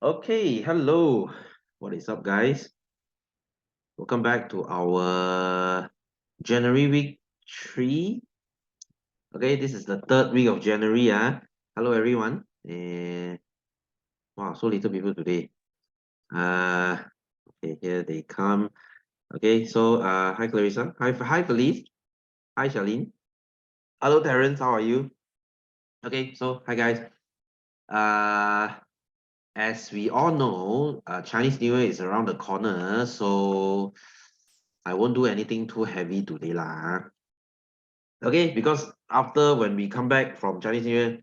Okay, hello. What is up, guys? Welcome back to our January week 3. Okay, this is the third week of January. Hello, everyone. Wow, so little people today. Uh, okay, here they come. Okay, so hi, Clarissa. Hi, Felice. Hi, Charlene. Hello, Terrence. How are you? Okay, so hi, guys. Uh, as we all know, Chinese New Year is around the corner, so I won't do anything too heavy today lah. Okay, because after when we come back from Chinese New Year,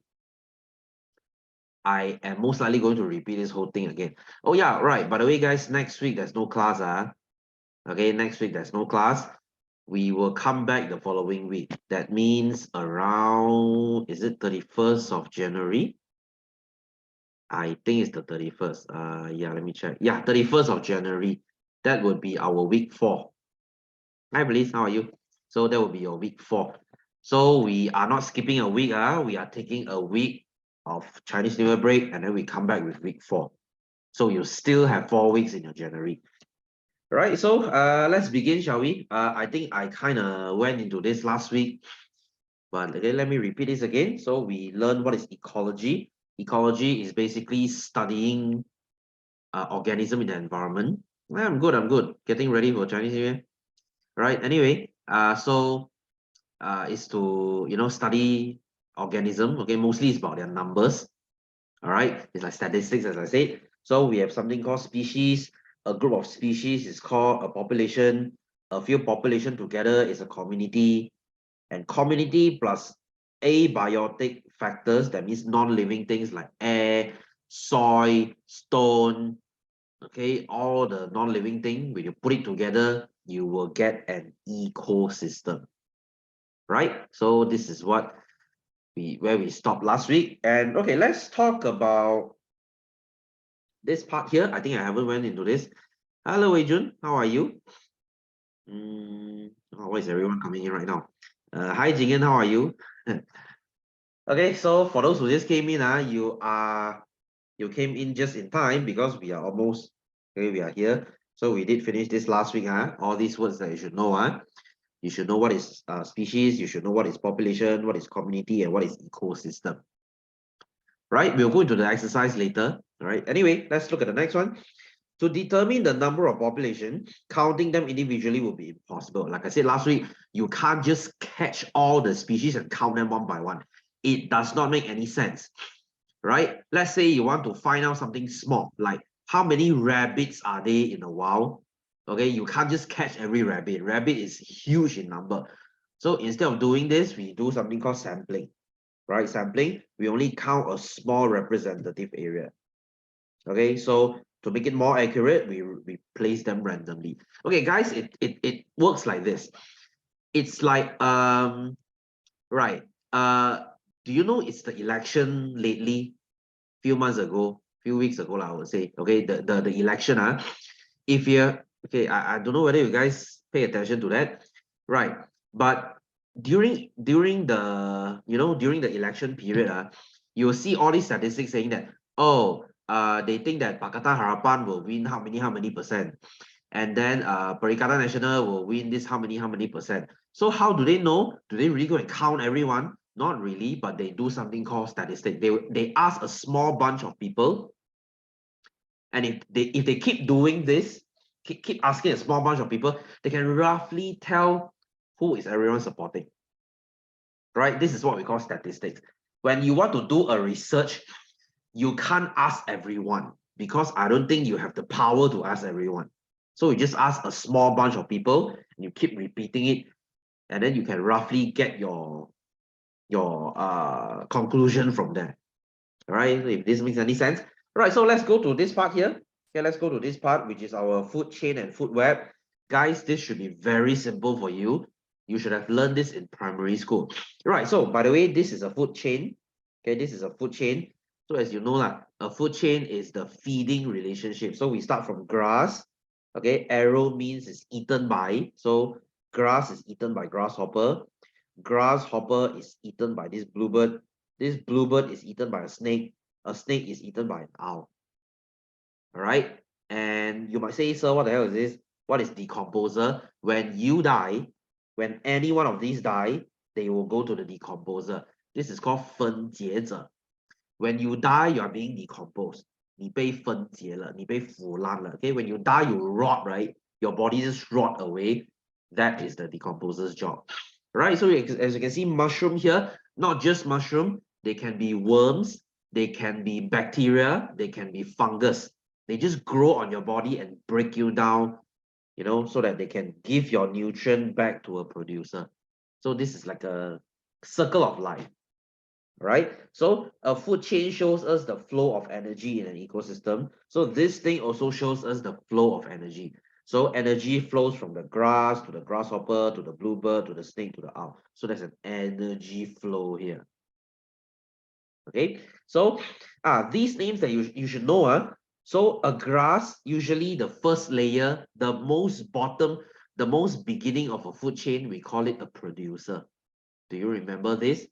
I am most likely going to repeat this whole thing again. Oh yeah, right. By the way, guys, next week there's no class. Okay, next week there's no class. We will come back the following week. That means around, is it 31st of January? I think it's the 31st. Yeah, let me check. Yeah, 31st of January. That would be our week 4. Hi, Bliss, how are you? So that will be your week 4. So we are not skipping a week. We are taking a week of Chinese New Year break, and then we come back with week 4. So you still have 4 weeks in your January. All right, so let's begin, shall we? I think I kind of went into this last week, but okay, let me repeat this again. So we learned what is ecology. Ecology is basically studying organism in the environment. I'm good. I'm good. Getting ready for Chinese New Year. Right. Anyway, is to study organism. Okay, mostly it's about their numbers. All right, it's like statistics, as I said. So we have something called species. A group of species is called a population. A few population together is a community, and community plus abiotic factors, that means non-living things like air, soil, stone. Okay, all the non-living thing, when you put it together, you will get an ecosystem. Right? So this is what where we stopped last week. And okay, let's talk about this part here. I think I haven't went into this. Hello, Adrian. How are you? Why is everyone coming in right now? Hi, Jingen. How are you? Okay, so for those who just came in, you came in just in time because we are almost okay. We are here. So we did finish this last week. All these words that you should know. You should know what is species. You should know what is population, what is community, and what is ecosystem. Right? We'll go into the exercise later. All right. Anyway, let's look at the next one. To determine the number of population, counting them individually will be impossible. Like I said last week, you can't just catch all the species and count them one by one. It does not make any sense, right? Let's say you want to find out something small, like how many rabbits are there in the wild? Okay, you can't just catch every rabbit. Rabbit is huge in number. So instead of doing this, we do something called sampling, right? Sampling, we only count a small representative area. Okay, so to make it more accurate, we place them randomly. Okay, guys, it works like this. It's like right. Do you know it's the election lately? Few months ago, few weeks ago, I would say. Okay, the election. If you okay, I don't know whether you guys pay attention to that, right? But during the during the election period, you'll see all these statistics saying that, oh, they think that Pakatan Harapan will win how many percent, and then Perikatan Nasional will win this how many percent. So how do they know? Do they really go and count everyone? Not really, but they do something called statistic. They ask a small bunch of people, and if they keep doing this, keep asking a small bunch of people, they can roughly tell who is everyone supporting. Right? This is what we call statistics. When you want to do a research, you can't ask everyone, because I don't think you have the power to ask everyone. So you just ask a small bunch of people and you keep repeating it, and then you can roughly get your conclusion from there. All right, if this makes any sense. All right, so let's go to this part here. Okay, let's go to this part, which is our food chain and food web. Guys, this should be very simple for you. You should have learned this in primary school. Right, so by the way, this is a food chain. Okay, this is a food chain. So as you know, a food chain is the feeding relationship. So we start from grass. Okay, arrow means it's eaten by. So grass is eaten by grasshopper. Grasshopper is eaten by this bluebird. This bluebird is eaten by a snake is eaten by an owl. All right. And you might say, sir, what the hell is this? What is decomposer? When you die, when any one of these die, they will go to the decomposer. This is called 分解者. When you die, you are being decomposed. 你被分解了，你被腐烂了. Okay, when you die, you rot, right? Your body just rot away. That is the decomposer's job. Right? So as you can see, mushroom here, not just mushroom, they can be worms, they can be bacteria, they can be fungus. They just grow on your body and break you down, you know, so that they can give your nutrient back to a producer. So this is like a circle of life, right? So a food chain shows us the flow of energy in an ecosystem. So this thing also shows us the flow of energy. So energy flows from the grass to the grasshopper to the bluebird to the snake to the owl. So there's an energy flow here. Okay, so these names that you should know. So a grass, usually the first layer, the most bottom, the most beginning of a food chain, we call it a producer. Do you remember this?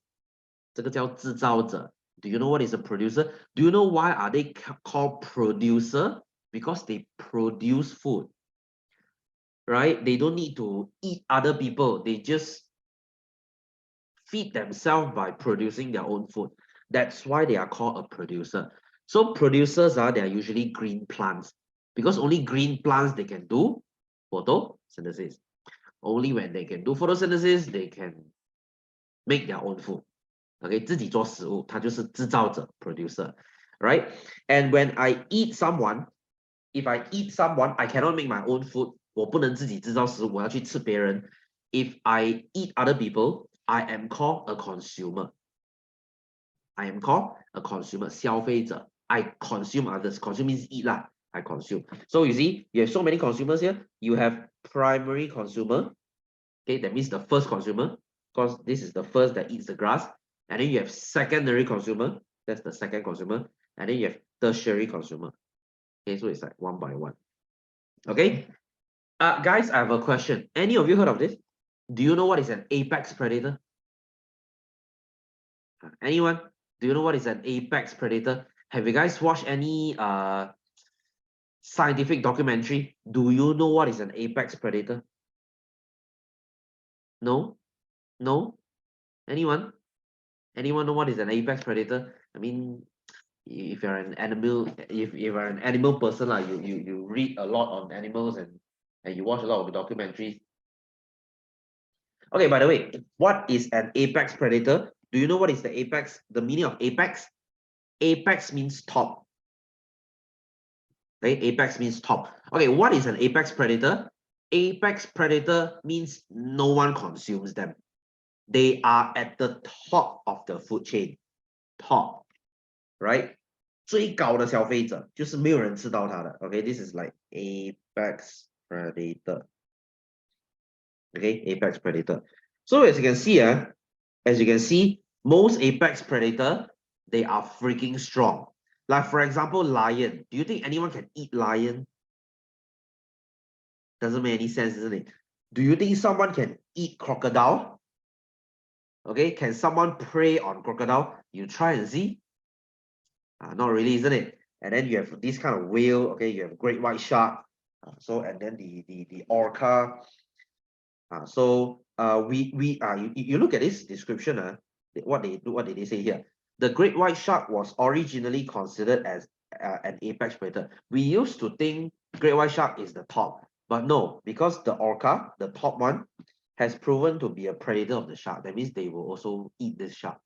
这个叫制造者. Do you know what is a producer? Do you know why are they called producer? Because they produce food, right? They don't need to eat other people. They just feed themselves by producing their own food. That's why they are called a producer. So producers they are usually green plants, because only green plants they can do photosynthesis. Only when they can do photosynthesis, they can make their own food. Okay, 自己做食物，它就是制造者 producer, right? And when I eat someone, if I eat someone, I cannot make my own food. 我不能自己制造食物，我要去吃别人。If I eat other people, I am called a consumer. I am called a consumer, 消费者. I consume others. Consume means eat lah. I consume. So you see, you have so many consumers here. You have primary consumer. Okay, that means the first consumer, because this is the first that eats the grass. And then you have secondary consumer. That's the second consumer. And then you have tertiary consumer. Okay, so it's like one by one. Okay. Guys, I have a question. Any of you heard of this? Do you know what is an apex predator? Anyone? Do you know what is an apex predator? Have you guys watched any scientific documentary? Do you know what is an apex predator? No? No? Anyone? Anyone know what is an apex predator? I mean, if you're an animal, if you're an animal person, you read a lot on animals and you watch a lot of documentaries. Okay, by the way, what is an apex predator? Do you know what is the apex? The meaning of apex? Apex means top. Okay, apex means top. Okay, what is an apex predator? Apex predator means no one consumes them. They are at the top of the food chain. Top, right? 最高的消费者就是没有人吃到它的。Okay, this is like apex predator. Okay, apex predator. So as you can see, most apex predator, they are freaking strong. Like for example, lion. Do you think anyone can eat lion? Doesn't make any sense, isn't it? Do you think someone can eat crocodile? Okay, can someone prey on crocodile? You try and see. Not really, isn't it? And then you have this kind of whale. Okay, you have great white shark. And then the orca. You look at this description. What did they say here? The great white shark was originally considered as an apex predator. We used to think great white shark is the top, but no, because the orca, the top one, has proven to be a predator of the shark. That means they will also eat this shark.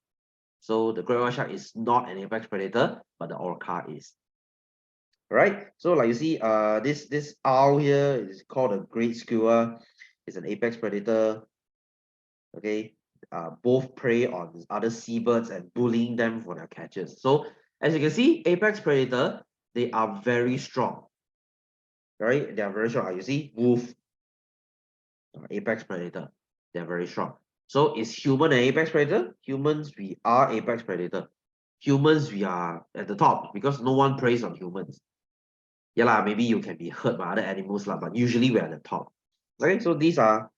So the great white shark is not an apex predator, but the orca is. Right? So like you see, this owl here is called a great skua. It's an apex predator. Okay, both prey on other seabirds and bullying them for their catches. So as you can see, apex predator, they are very strong. Right? They are very strong. You see, wolf, apex predator, they are very strong. So is human an apex predator? Humans, we are apex predator. Humans, we are at the top because no one preys on humans. Yeah lah, maybe you can be hurt by other animals lah, but usually we're at the top. Okay, so these are,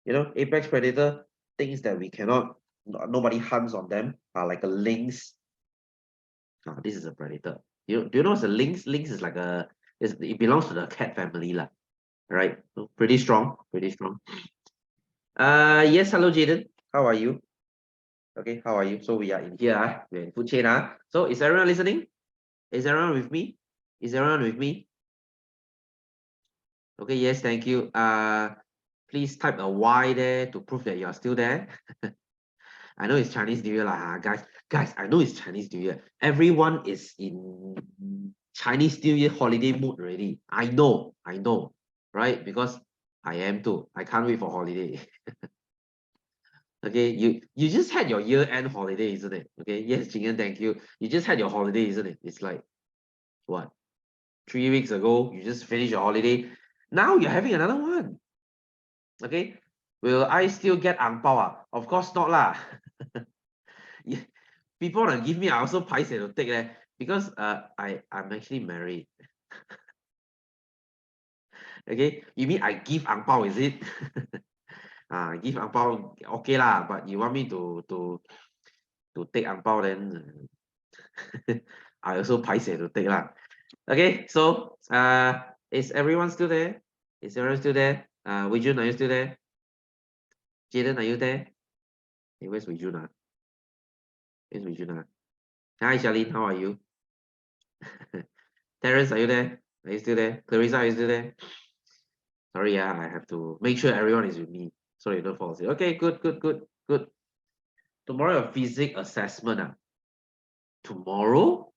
apex predator, things that we cannot nobody hunts on them, like a lynx. This is a predator. Do you know what's a lynx? Lynx is like it belongs to the cat family lah. Right? So pretty strong, pretty strong. Yes, hello Jaden. How are you? Okay, how are you? So we are in here, we're in food chain. So is everyone listening? Is everyone with me? Is everyone with me? Okay, yes, thank you. Please type a Y there to prove that you're still there. I know it's Chinese New Year lah, guys. Guys, I know it's Chinese New Year. Everyone is in Chinese New Year holiday mood already. I know, right? Because I am too. I can't wait for holiday. Okay, you just had your year-end holiday, isn't it? Okay, yes, Jingen, thank you. You just had your holiday, isn't it? It's like what? 3 weeks ago, you just finished your holiday. Now you're having another one. Okay, will I still get ang pao? Of course not lah. People want to give me, I also paiseh to take that because I'm actually married. Okay, you mean I give ang pao, is it? Give ang pao, okay lah, but you want me to take ang pao, then I also paiseh to take lah. Okay, so is everyone still there? Is everyone still there? Wei Jun, are you still there? Jaden, are you there? Hey, where's Wei Jun? Where's Wei Jun? Hi, Charlene, how are you? Terence, are you there? Are you still there? Clarissa, are you still there? Sorry, I have to make sure everyone is with me so you don't fall asleep. Okay, good. Tomorrow, a physics assessment. Tomorrow,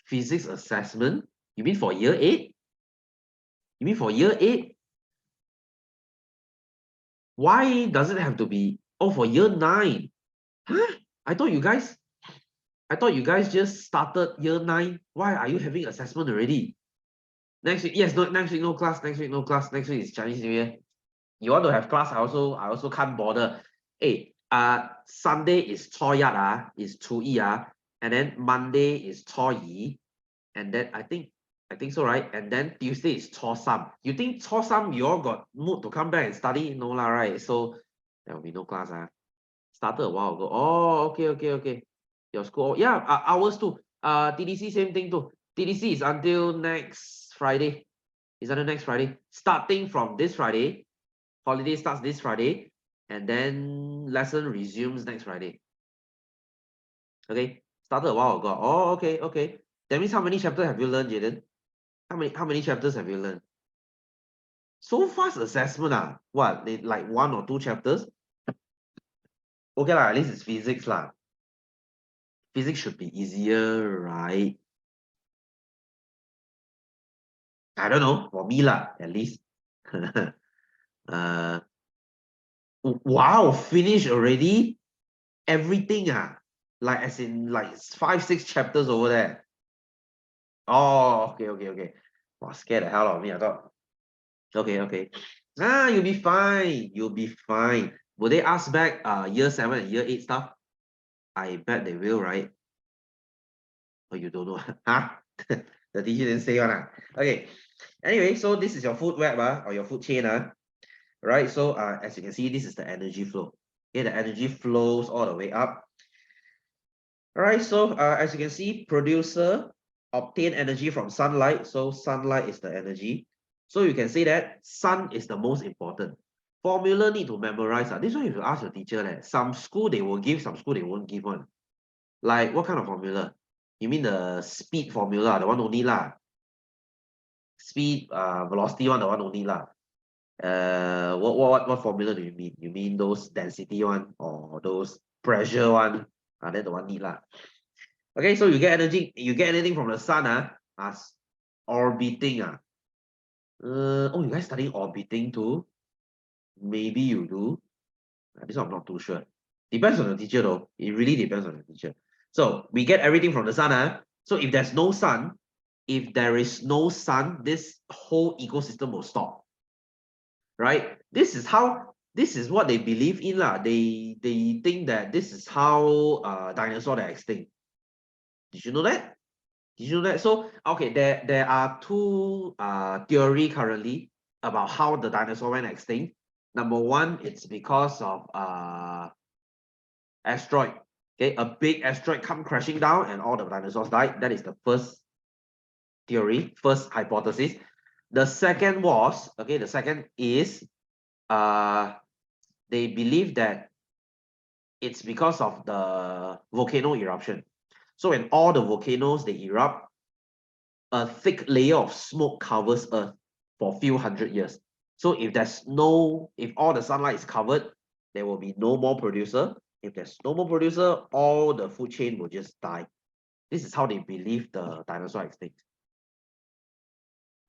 physics assessment? You mean for year 8? You mean for year 8? Why does it have to be? Oh, for year 9? Huh? I thought you guys just started year 9. Why are you having assessment already? Next week, yes, no, next week no class. Next week no class. Next week is Chinese New Year. You want to have class? I also can't bother. Hey, Sunday is 初一 is 初一 and then Monday is 初二 and then I think so, right? And then Tuesday is 初三. You think 初三 you all got mood to come back and study? No lah, right? So there will be no class. Started a while ago. Oh, okay. Your school, yeah, ours too. TDC same thing too. TDC is until next Friday. It's until next Friday. Starting from this Friday, holiday starts this Friday, and then lesson resumes next Friday. Okay, started a while ago. Oh, okay. That means how many chapters have you learned, Jaden? How many chapters have you learned? So fast assessment, what, like 1 or 2 chapters? Okay lah, at least it's physics lah. Physics should be easier, right? I don't know, for me lah, at least. Wow, finish already? Everything, like as in like 5, 6 chapters over there. Oh, okay. Wow, scared the hell out of me. I thought, okay. You'll be fine. Will they ask back year 7 and year 8 stuff? I bet they will, right? Oh, you don't know? The teacher didn't say one. Okay. Anyway, so this is your food web or your food chain. Right? So as you can see, this is the energy flow. Okay, the energy flows all the way up. All right, so as you can see, producer obtain energy from sunlight. So sunlight is the energy. So you can say that sun is the most important. Formula need to memorize. This one you should ask your teacher. Some school they will give, some school they won't give one. Like what kind of formula? You mean the speed formula, the one only lah. Speed, velocity one, the one only lah. What formula do you mean? You mean those density one or those pressure one? That's the one need lah. Okay, so you get energy, you get anything from the sun as orbiting. Oh, you guys studying orbiting too? Maybe you do. This one I'm not too sure. Depends on the teacher though. It really depends on the teacher. So we get everything from the sun. So if there's no sun, if there is no sun, this whole ecosystem will stop. Right? This is what they believe in lah. They think that this is how dinosaurs are extinct. Did you know that? Did you know that? So okay, there are 2 theory currently about how the dinosaur went extinct. Number 1, it's because of asteroid. Okay, a big asteroid come crashing down and all the dinosaurs died. That is the first theory, first hypothesis. The second was, okay, the second is they believe that it's because of the volcano eruption. So when all the volcanoes they erupt, a thick layer of smoke covers Earth for a few hundred years. So if all the sunlight is covered, there will be no more producer. If there's no more producer, all the food chain will just die. This is how they believe the dinosaur extinct.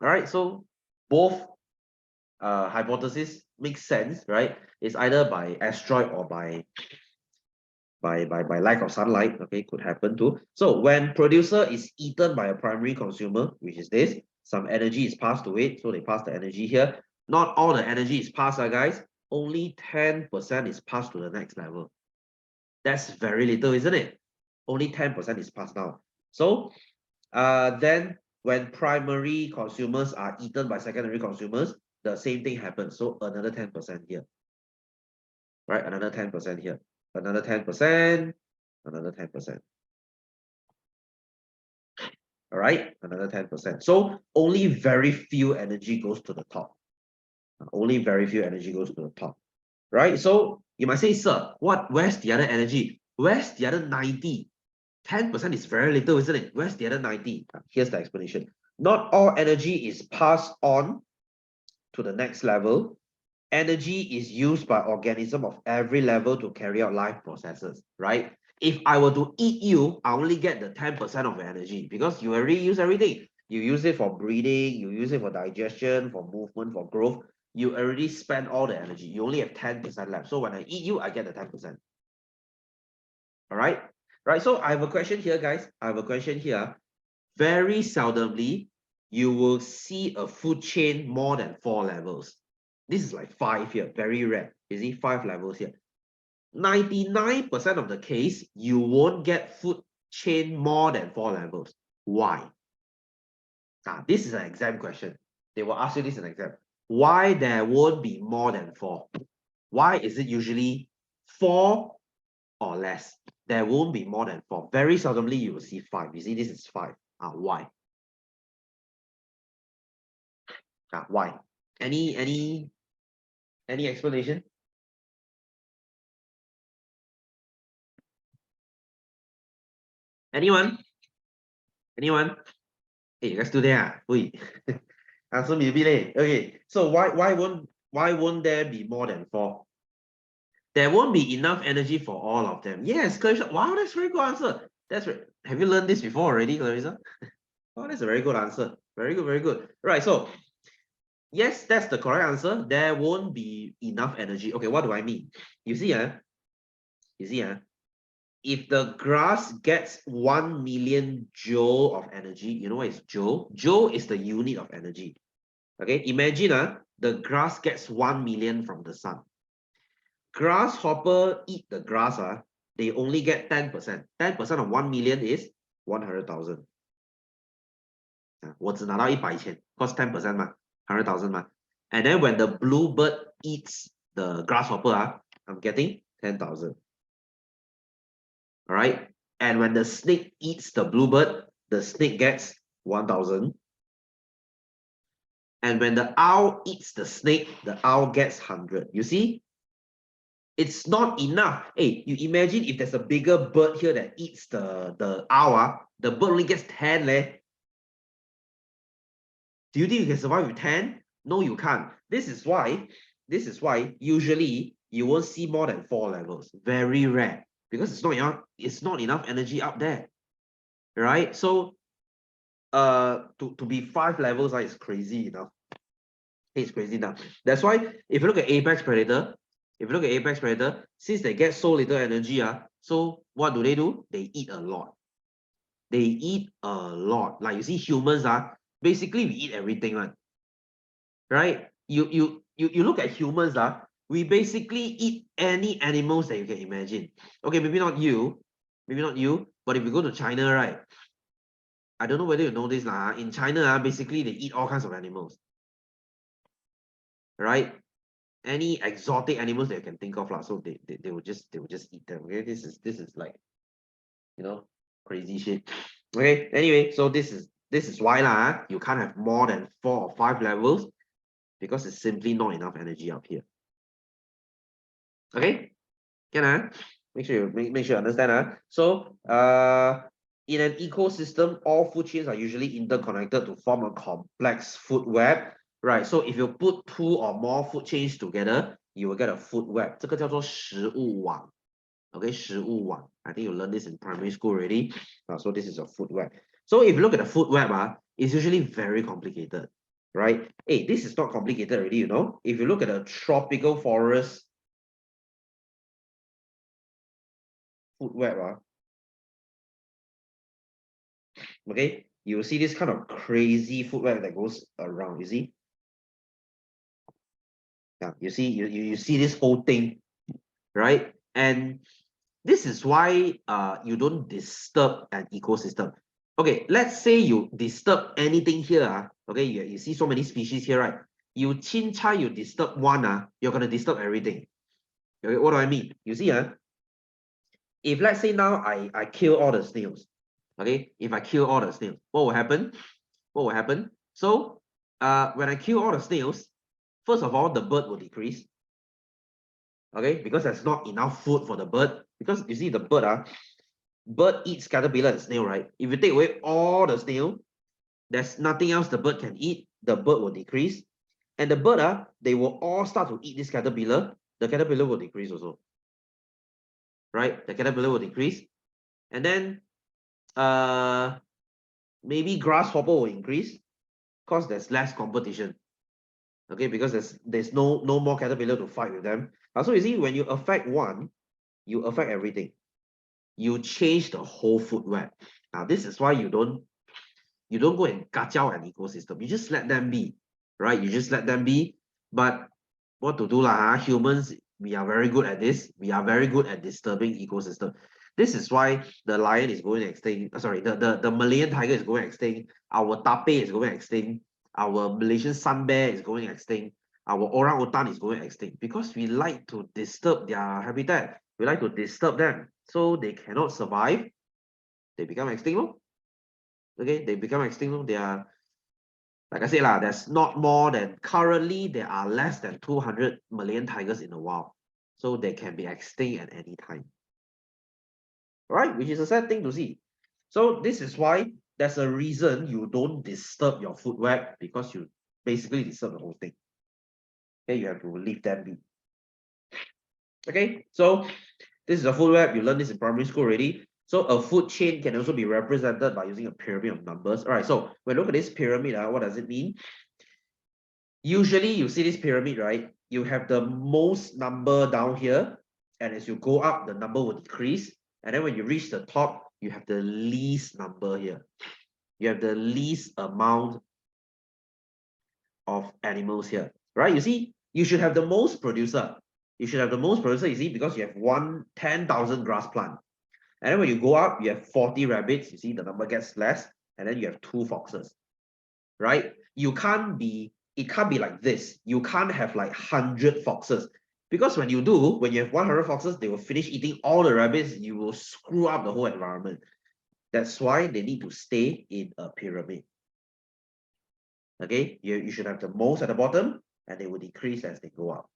All right, so both hypothesis makes sense, right? It's either by asteroid or by lack of sunlight. Okay, could happen too. So when producer is eaten by a primary consumer, which is this, some energy is passed to it, so they pass the energy here. Not all the energy is passed, guys. Only 10% is passed to the next level. That's very little, isn't it? Only 10% is passed down. So then when primary consumers are eaten by secondary consumers, the same thing happens. So another 10% here. Right, another 10% here. Another 10%, another 10%. All right, another 10%. So only very few energy goes to the top. Only very few energy goes to the top. Right? So you might say, sir, where's the other energy? Where's the other 90? 10% is very little, isn't it? Where's the other 90? Here's the explanation. Not all energy is passed on to the next level. Energy is used by organisms of every level to carry out life processes, right? If I were to eat you, I only get the 10% of your energy because you already use everything. You use it for breathing, you use it for digestion, for movement, for growth. You already spend all the energy. You only have 10% left. So when I eat you, I get the 10%. All right? Right. So I have a question here, guys. I have a question here. Very seldomly, you will see a food chain more than 4 levels. This is like 5 here, very rare. You see 5 levels here. 99% of the case, you won't get food chain more than 4 levels. Why? This is an exam question. They will ask you this in exam. Why there won't be more than 4? Why is it usually 4 or less? There won't be more than 4. Very seldomly, you will see 5. You see, this is 5. Why? Why? Any explanation? Anyone? Anyone? Hey, you guys still there? Wait. Answer me a bit late. Okay. So why won't there be more than 4? There won't be enough energy for all of them. Yes, Clarissa. Wow, that's a very good answer. Have you learned this before already, Clarissa? Oh, that's a very good answer. Very good, very good. Right. So yes, that's the correct answer. There won't be enough energy. Okay, what do I mean? You see, if the grass gets 1 million joule of energy, you know what is joule? Joule is the unit of energy. Okay, imagine the grass gets 1 million from the sun. Grasshopper eat the grass, they only get 10%. 10% of 1 million is 100,000. 我只拿到100,000 because 10% 嘛 100,000 嘛 and then when the bluebird eats the grasshopper, I'm getting 10,000. All right, and when the snake eats the bluebird, the snake gets 1,000. And when the owl eats the snake, the owl gets 100. You see, it's not enough. Hey, you imagine if there's a bigger bird here that eats the owl, the bird only gets 10 leh. Do you think you can survive with 10? No, you can't. This is why usually you won't see more than 4 levels. Very rare. Because it's not enough energy up there. Right? So to be 5 levels is crazy enough. It's crazy enough. That's why if you look at apex predator, since they get so little energy, so what do? They eat a lot. They eat a lot. Like you see humans, basically we eat everything, right? You look at humans, we basically eat any animals that you can imagine. Okay, maybe not you, but if you go to China, right? I don't know whether you know this, in China, basically they eat all kinds of animals, right? any exotic animals that you can think of, so they will just eat them. Okay, this is like, crazy shit. Okay, anyway, so this is why you can't have more than 4 or 5 levels, because it's simply not enough energy up here. Okay, can make sure you understand. So in an ecosystem, all food chains are usually interconnected to form a complex food web, right? So if you put 2 or more food chains together, you will get a food web. 这个叫做食物网. Okay, 食物网. I think you learned this in primary school already. So this is a food web. So if you look at the food web, it's usually very complicated, right? Hey, this is not complicated already, If you look at a tropical forest food web, okay, you will see this kind of crazy food web that goes around, you see? Yeah, you see, you see this whole thing, right? And this is why you don't disturb an ecosystem. Okay, let's say you disturb anything here. Okay, you see so many species here, right? You chincha, you disturb one, you're gonna disturb everything. Okay, what do I mean? You see, if let's say now I kill all the snails, okay, if I kill all the snails, what will happen? What will happen? So when I kill all the snails, first of all, the bird will decrease. Okay, because there's not enough food for the bird. Because you see the bird eats caterpillar and snail, right? If you take away all the snail, there's nothing else the bird can eat. The bird will decrease. And the bird, they will all start to eat this caterpillar. The caterpillar will decrease also. Right? The caterpillar will decrease. And then maybe grasshopper will increase because there's less competition. Okay, because there's no more caterpillar to fight with them. So you see, when you affect one, you affect everything. You change the whole food web. Now, this is why you don't go and kacau an ecosystem. You just let them be, right? You just let them be. But what to do humans, we are very good at this. We are very good at disturbing ecosystem. This is why the lion is going extinct. Sorry, the Malayan tiger is going extinct. Our tape is going extinct. Our Malaysian sun bear is going extinct. Our orangutan is going extinct because we like to disturb their habitat. We like to disturb them, so they cannot survive. They become extinct. Okay, they become extinct. They are, like I said, there's not more than, currently there are less than 200 Malayan tigers in the wild. So they can be extinct at any time. Right? Which is a sad thing to see. So this is why there's a reason you don't disturb your food web, because you basically disturb the whole thing. Okay, you have to leave them be. Okay, so this is a food web. You learned this in primary school already. So a food chain can also be represented by using a pyramid of numbers. All right, so when you look at this pyramid, what does it mean? Usually you see this pyramid, right? You have the most number down here, and as you go up, the number will decrease. And then when you reach the top, you have the least number here. You have the least amount of animals here, right? You see, you should have the most producer. You should have the most producer, you see, because you have 10,000 grass plant. And then when you go up, you have 40 rabbits. You see, the number gets less. And then you have 2 foxes, right? It can't be like this. You can't have like 100 foxes. Because when you have 100 foxes, they will finish eating all the rabbits. You will screw up the whole environment. That's why they need to stay in a pyramid. Okay, you should have the most at the bottom, and they will decrease as they go up.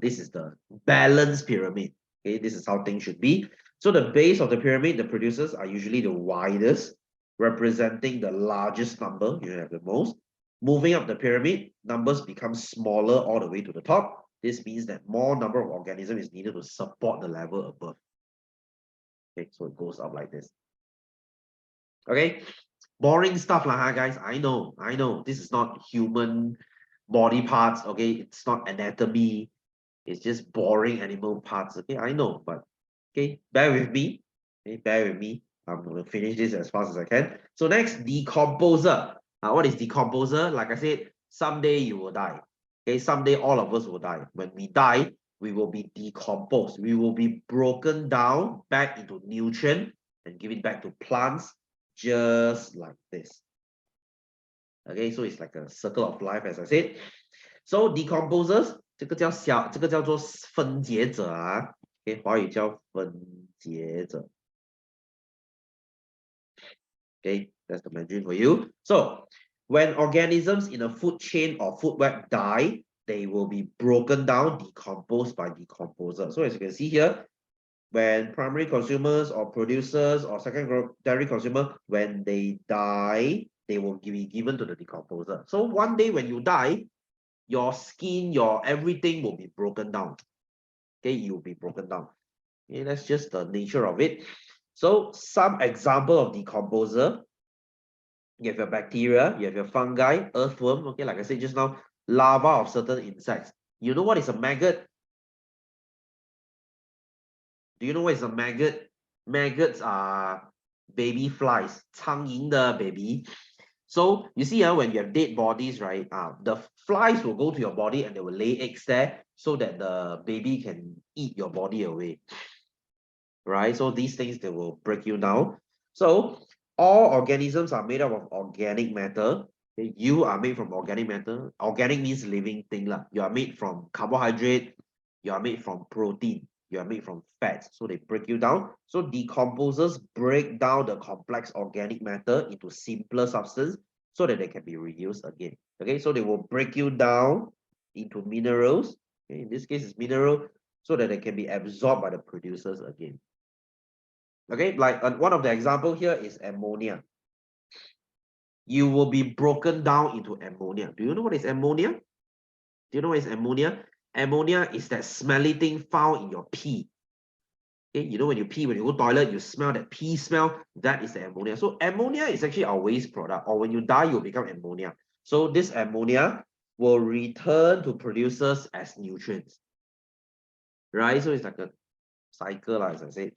This is the balanced pyramid. Okay, this is how things should be. So the base of the pyramid, the producers are usually the widest, representing the largest number. You have the most. Moving up the pyramid, numbers become smaller all the way to the top. This means that more number of organisms is needed to support the level above. Okay, so it goes up like this. Okay, boring stuff guys. I know. This is not human body parts. Okay, it's not anatomy. It's just boring animal parts. Okay, I know, but okay, bear with me. Okay, bear with me. I'm gonna finish this as fast as I can. So next, decomposer. What is decomposer? Like I said, someday you will die. Okay, someday all of us will die. When we die, we will be decomposed. We will be broken down back into nutrient and give it back to plants, just like this. Okay, so it's like a circle of life, as I said. So decomposers, 这个叫做分解者啊。OK， 华语叫分解者。Okay, that's the Mandarin for you. So, when organisms in a food chain or food web die, they will be broken down, decomposed by decomposer. So as you can see here, when primary consumers or producers or secondary consumer, when they die, they will be given to the decomposer. So one day when you die, your skin, your everything will be broken down. Okay, you'll be broken down. Okay, that's just the nature of it. So some example of decomposer. You have your bacteria, you have your fungi, earthworm, okay, like I said just now, larva of certain insects. You know what is a maggot? Do you know what is a maggot? Maggots are baby flies, 苍蝇的 baby. So you see, when you have dead bodies, right? The flies will go to your body and they will lay eggs there so that the baby can eat your body away. Right? So these things, they will break you down. So all organisms are made up of organic matter. Okay? You are made from organic matter. Organic means living thing. You are made from carbohydrate. You are made from protein. You are made from fats. So they break you down. So decomposers break down the complex organic matter into simpler substance so that they can be reused again. Okay, so they will break you down into minerals. Okay? In this case, it's mineral, so that they can be absorbed by the producers again. Okay, like one of the example here is ammonia. You will be broken down into ammonia. Do you know what is ammonia? Do you know what is ammonia? Ammonia is that smelly thing found in your pee. Okay, you know when you pee, when you go toilet, you smell that pee smell, that is the ammonia. So ammonia is actually our waste product, or when you die, you'll become ammonia. So this ammonia will return to producers as nutrients. Right? So it's like a cycle, as I said.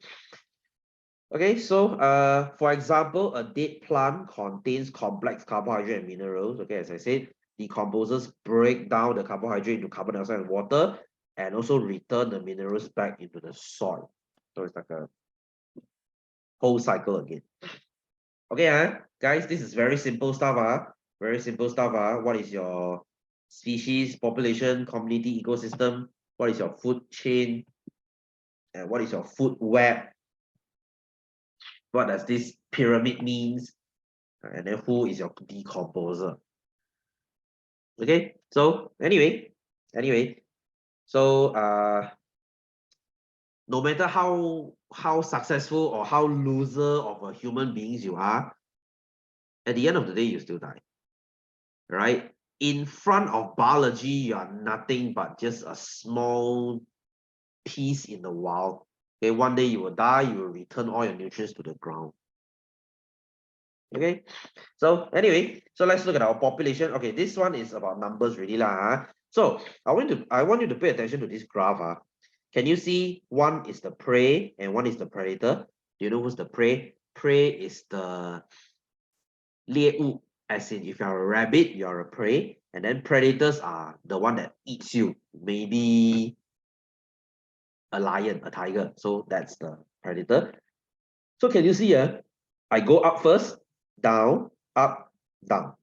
Okay, so for example, a dead plant contains complex carbohydrate and minerals. Okay, as I said, decomposers break down the carbohydrate into carbon dioxide and water, and also return the minerals back into the soil. So it's like a whole cycle again. Okay, guys, this is very simple stuff. Very simple stuff. What is your species, population, community, ecosystem? What is your food chain? And what is your food web? What does this pyramid means? And then who is your decomposer? Okay, so anyway, so no matter how successful or how loser of a human beings you are, at the end of the day, you still die. Right? In front of biology, you are nothing but just a small piece in the wild. Okay, one day you will die, you will return all your nutrients to the ground. Okay, so anyway, so let's look at our population. Okay, this one is about numbers really lah. So I want you to pay attention to this graph. Can you see one is the prey and one is the predator? Do you know who's the prey? Prey is the 猎物, as in if you're a rabbit, you're a prey, and then predators are the one that eats you, maybe a lion, a tiger. So that's the predator. So can you see here? I go up first, down, up, down.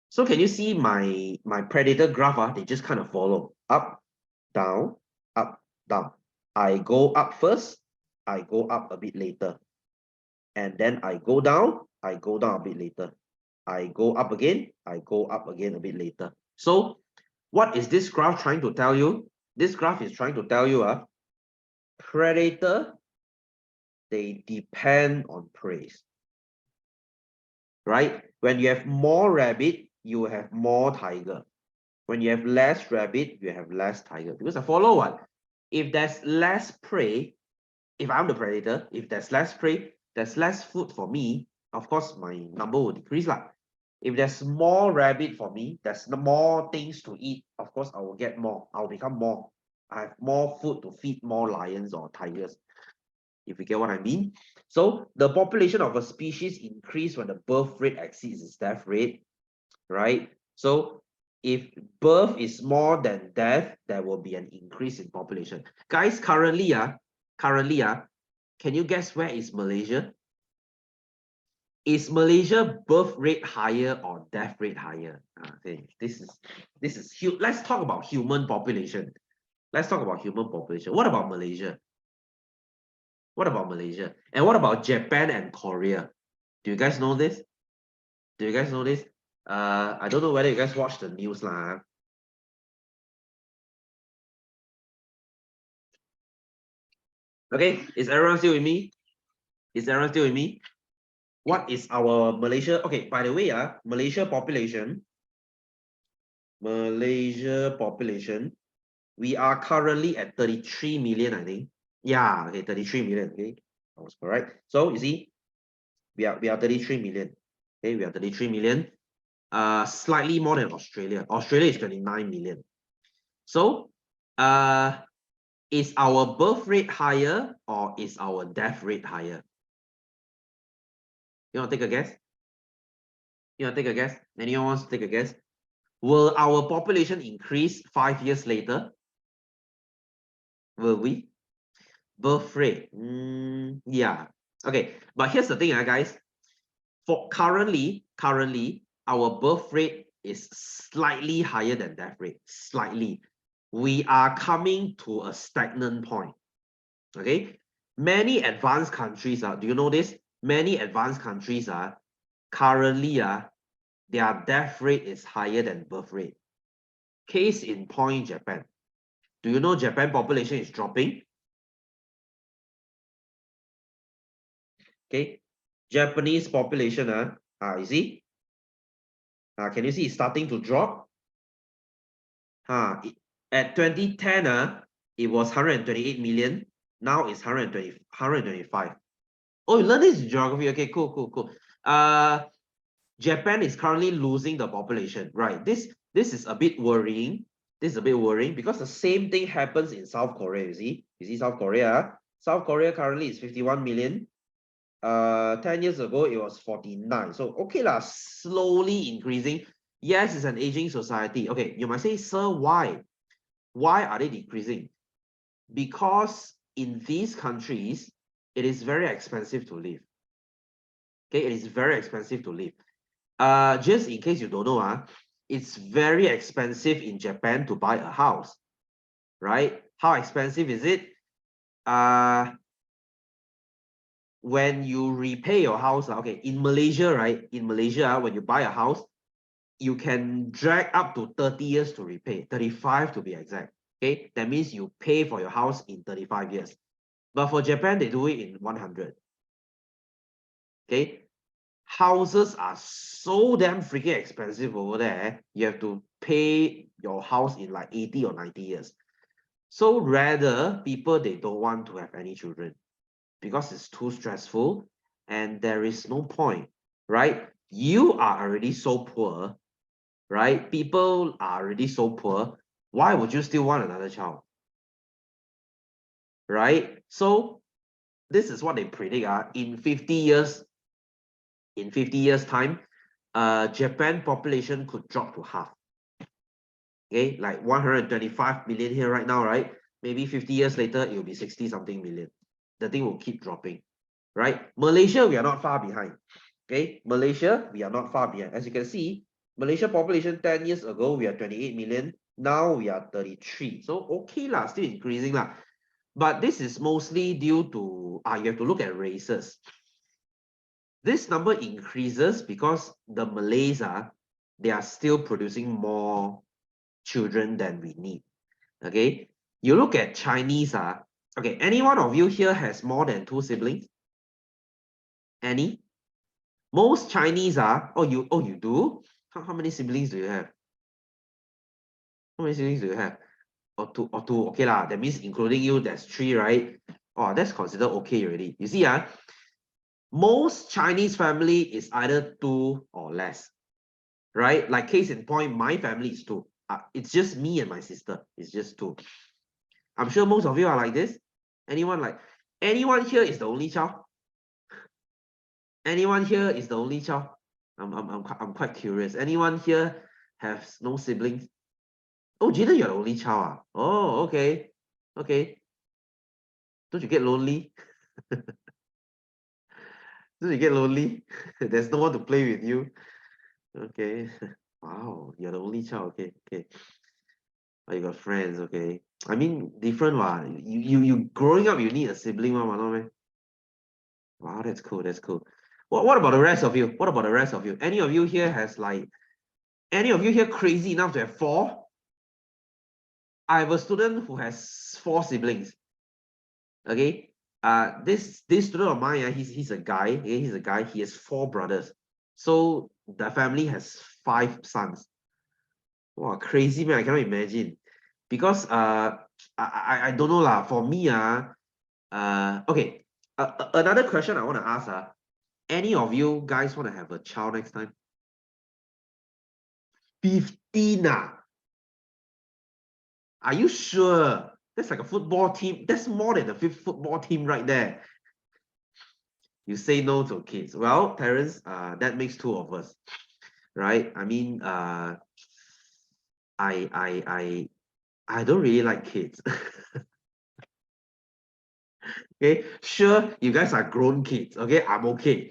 So can you see my predator graph? They just kind of follow up, down, up, down. I go up first, I go up a bit later. And then I go down a bit later. I go up again, I go up again a bit later. So what is this graph trying to tell you? This graph is trying to tell you predator, they depend on prey. Right? When you have more rabbit, you have more tiger. When you have less rabbit, you have less tiger. Because I follow what? If there's less prey, if I'm the predator, if there's less prey, there's less food for me, of course my number will decrease. If there's more rabbit for me, there's more things to eat, of course I will get more. I'll become more. I have more food to feed more lions or tigers, if you get what I mean. So the population of a species increase when the birth rate exceeds its death rate, right? So if birth is more than death, there will be an increase in population. Guys, currently, can you guess where is Malaysia? Is Malaysia birth rate higher or death rate higher? Okay, this is huge. Let's talk about human population. Let's talk about human population. What about Malaysia? What about Malaysia? And what about Japan and Korea? Do you guys know this? Do you guys know this? I don't know whether you guys watch the news lah. Okay, is everyone still with me? Is everyone still with me? What is our Malaysia? Okay, by the way, Malaysia population, we are currently at 33 million, I think. Yeah, okay, 33 million. Okay, I was correct. So you see, we are 33 million. Okay, we are 33 million. Slightly more than Australia. Australia is 29 million. So, is our birth rate higher or is our death rate higher? You want to take a guess? You want to take a guess? Anyone wants to take a guess? Will our population increase 5 years later? Will we? Birth rate, yeah. Okay, but here's the thing, guys. For currently, our birth rate is slightly higher than death rate. Slightly. We are coming to a stagnant point. Okay, many advanced countries do you know this? Many advanced countries currently their death rate is higher than birth rate. Case in point, Japan. Do you know Japan population is dropping? Okay, Japanese population you see, can you see it's starting to drop? At 2010 it was 128 million. Now it's 125. Oh, you learn this in geography. Okay, cool. Japan is currently losing the population, right? This is a bit worrying. This is a bit worrying because the same thing happens in South Korea. You see South Korea. South Korea currently is 51 million. 10 years ago it was 49. So okay lah, slowly increasing. Yes, it's an aging society. Okay, you might say, sir, why? Why are they decreasing? Because in these countries, it is very expensive to live. Okay, it is very expensive to live. Just in case you don't know, it's very expensive in Japan to buy a house, right? How expensive is it? When you repay your house, okay, in Malaysia, right? In Malaysia, when you buy a house, you can drag up to 30 years to repay, 35 to be exact. Okay, that means you pay for your house in 35 years. But for Japan, they do it in 100. Okay, houses are so damn freaking expensive over there. You have to pay your house in like 80 or 90 years. So rather, people, they don't want to have any children because it's too stressful and there is no point, right? You are already so poor, right? People are already so poor. Why would you still want another child? Right? So this is what they predict in 50 years. In 50 years time, Japan population could drop to half. Okay, like 125 million here right now, right? Maybe 50 years later, it will be 60 something million. The thing will keep dropping, right? Malaysia, we are not far behind. Okay, Malaysia, we are not far behind. As you can see, Malaysia population 10 years ago, we are 28 million. Now we are 33. So okay lah, still increasing lah. But this is mostly due to, you have to look at races. This number increases because the Malays they are still producing more children than we need. Okay, you look at Chinese okay, any one of you here has more than 2 siblings? Any? Most Chinese you do? How many siblings do you have? How many siblings do you have? Or two, okay lah. That means including you, that's 3, right? Oh, that's considered okay already. You see, most Chinese family is either 2 or less, right? Like case in point, my family is 2. It's just me and my sister. It's just 2. I'm sure most of you are like this. Anyone here is the only child? Anyone here is the only child? I'm quite curious. Anyone here has no siblings? Oh, Jayden, you're the only child. Oh, okay. Okay. Don't you get lonely? Don't you get lonely? There's no one to play with you. Okay. Wow, you're the only child. Okay. Oh, you got friends, okay. I mean, different one. You growing up, you need a sibling one, no man. Wow, that's cool. That's cool. What about the rest of you? What about the rest of you? Any of you here has like any of you here crazy enough to have four? I have a student who has four siblings. Okay. This student of mine, he's a guy. Okay, he's a guy. He has four brothers. So the family has five sons. Wow, crazy man! I cannot imagine. Because I don't know lah. For me okay. Another question I want to ask any of you guys want to have a child next time? 15 Are you sure? That's like a football team. That's more than a fifth football team right there. You say no to kids. Well, parents, that makes two of us, right? I mean, I I I I don't really like kids. Okay, sure, you guys are grown kids. Okay, I'm okay.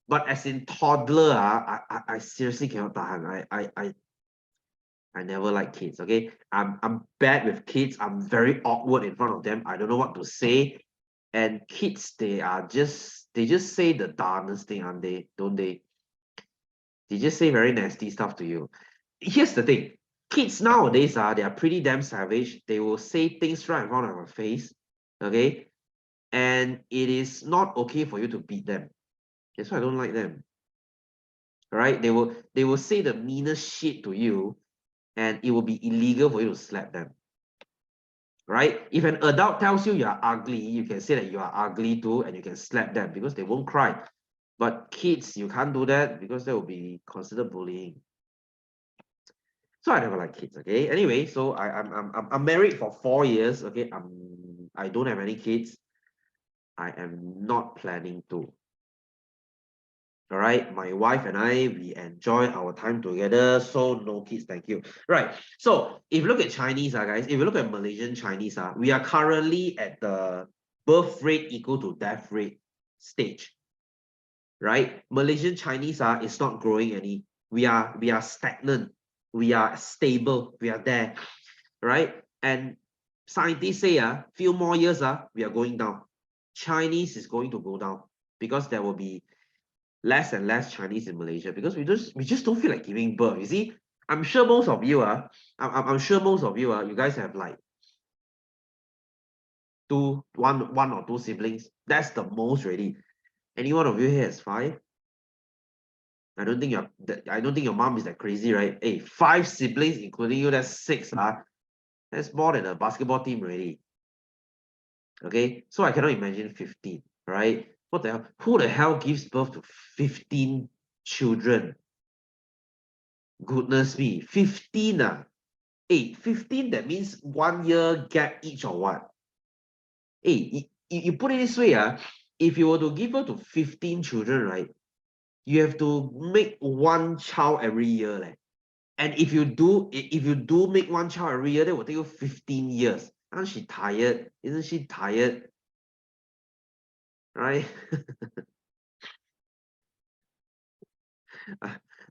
But as in toddler, I seriously cannot tahan. I never like kids. Okay, I'm bad with kids. I'm very awkward in front of them. I don't know what to say. And kids, they just say the darnest thing, aren't they? Don't they? They just say very nasty stuff to you. Here's the thing. Kids nowadays, they are pretty damn savage. They will say things right in front of our face. Okay. And it is not okay for you to beat them. That's why I don't like them. All right. They will say the meanest shit to you, and it will be illegal for you to slap them. Right? If an adult tells you you are ugly, you can say that you are ugly too, and you can slap them because they won't cry. But kids, you can't do that because that will be considered bullying. So I never like kids. Okay. Anyway, so I'm married for 4 years. Okay. I don't have any kids. I am not planning to. All right. My wife and I, we enjoy our time together. So no kids, thank you. Right. So if you look at Chinese, guys, if you look at Malaysian Chinese, we are currently at the birth rate equal to death rate stage. Right? Malaysian Chinese is not growing any. We are stagnant. We are stable. We are there. Right? And scientists say few more years we are going down. Chinese is going to go down because there will be less and less Chinese in Malaysia because we just don't feel like giving birth. You see, I'm sure most of you I'm sure most of you you guys have like one or two siblings. That's the most already. Any one of you here has five? I don't think your mom is that crazy, right? Hey, five siblings, including you, that's six. That's more than a basketball team already. Okay, so I cannot imagine 15, right? What the hell? Who the hell gives birth to 15 children? Goodness me, 15 Hey, 15, that means 1 year gap each or what? Hey, you put it this way, if you were to give birth to 15 children, right? You have to make one child every year. And if you do make one child every year, that will take you 15 years. Aren't she tired? Isn't she tired? Right?